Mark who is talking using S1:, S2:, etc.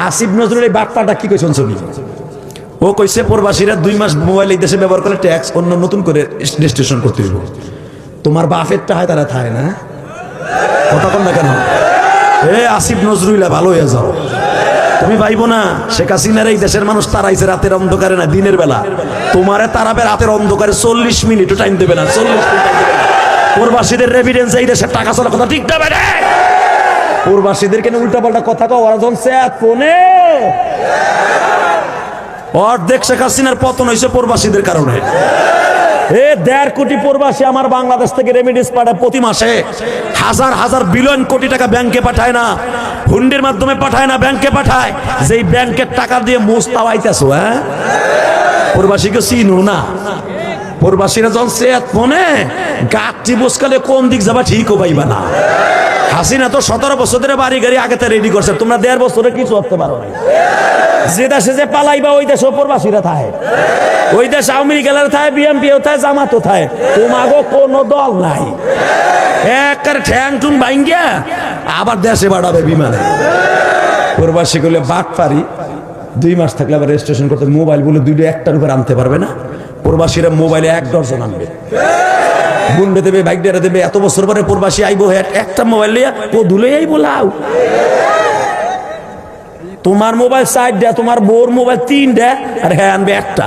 S1: আসিফ নজরুল এই বার্তাটা কি কইছেন ছবি ও কইছে প্রবাসীরা 2 মাস মোবাইল এই দেশে ব্যবহার করে ট্যাক্স অন্য নতুন করে রেজিস্ট্রেশন করতে হবে। তোমার বাপেরটা হয় তারা থায় না কথা কোন না কেন? এ আসিফ নজরুল ভালো হয়ে যাও, তুমি ভাইবো না শেখ হাসিনার এই দেশের মানুষ তারাইছে রাতের অন্ধকারে না দিনের বেলা, তোমারে তারাবে রাতের অন্ধকারে 40 মিনিটও টাইম দেবে না, 40 মিনিট টাইম দেবে না। প্রবাসীদের রেভিডেন্স এই দেশের টাকা চলা কথা ঠিক দেবে না, প্রবাসীদের কেন উল্টা পাল্টা কথা কও? ওরা যখন ফোনে অর্ধেক শেখ হাসিনার পতন হয়েছে প্রবাসীদের কারণে। 1.5 কোটি প্রবাসী আমার বাংলাদেশ থেকে রেমিডেন্স পাঠায় প্রতি মাসে, হাজার হাজার বিলিয়ন কোটি টাকা ব্যাংকে পাঠায় না, হুন্ডির মাধ্যমে পাঠায় না, ব্যাংকে পাঠায়। যেই ব্যাংকের টাকা দিয়ে মোস্তাওয়াইতেছো, হ্যাঁ প্রবাসীকে চিনো না? প্রবাসীরা যখন ফোনে গাছটি বসকালে কোন দিক যাবা ঠিকও পাইবা না। হাসিনা তো 17 বছর ধরে বাড়ি গাড়ি আগেতে রেডি করছে, তোমরা 1.5 বছরে কিছু করতে পারো না। যে দেশে যে পালাইবা ওই দেশে প্রবাসীরা থাকে, ওই দেশ আওয়ামী লীগের থাকে, বিএনপিও থাকে, জামাতও থাকে, তোমাগো কোনো দল নাই। একের ঠ্যাং টুং ভাঙ্গিয়া আবার দেশে বাড়াবে বিমানে। প্রবাসী করলে বাট পারি 2 মাস থাকলে আবার রেজিস্ট্রেশন করতে মোবাইল বলে 2টা একটার উপর আনতে পারবে না। প্রবাসীরা মোবাইলে 1 ডজন আনবে, বুনবে দেবে, বাইক ডেরা দেবে। এত বছর পরে প্রবাসী আইবো একটা মোবাইল লিয়া ও ধুলে আইবো লাও। তোমার মোবাইল 4টা, তোমার বোর মোবাইল 3টা, আর হ্যাঁ আনবে একটা।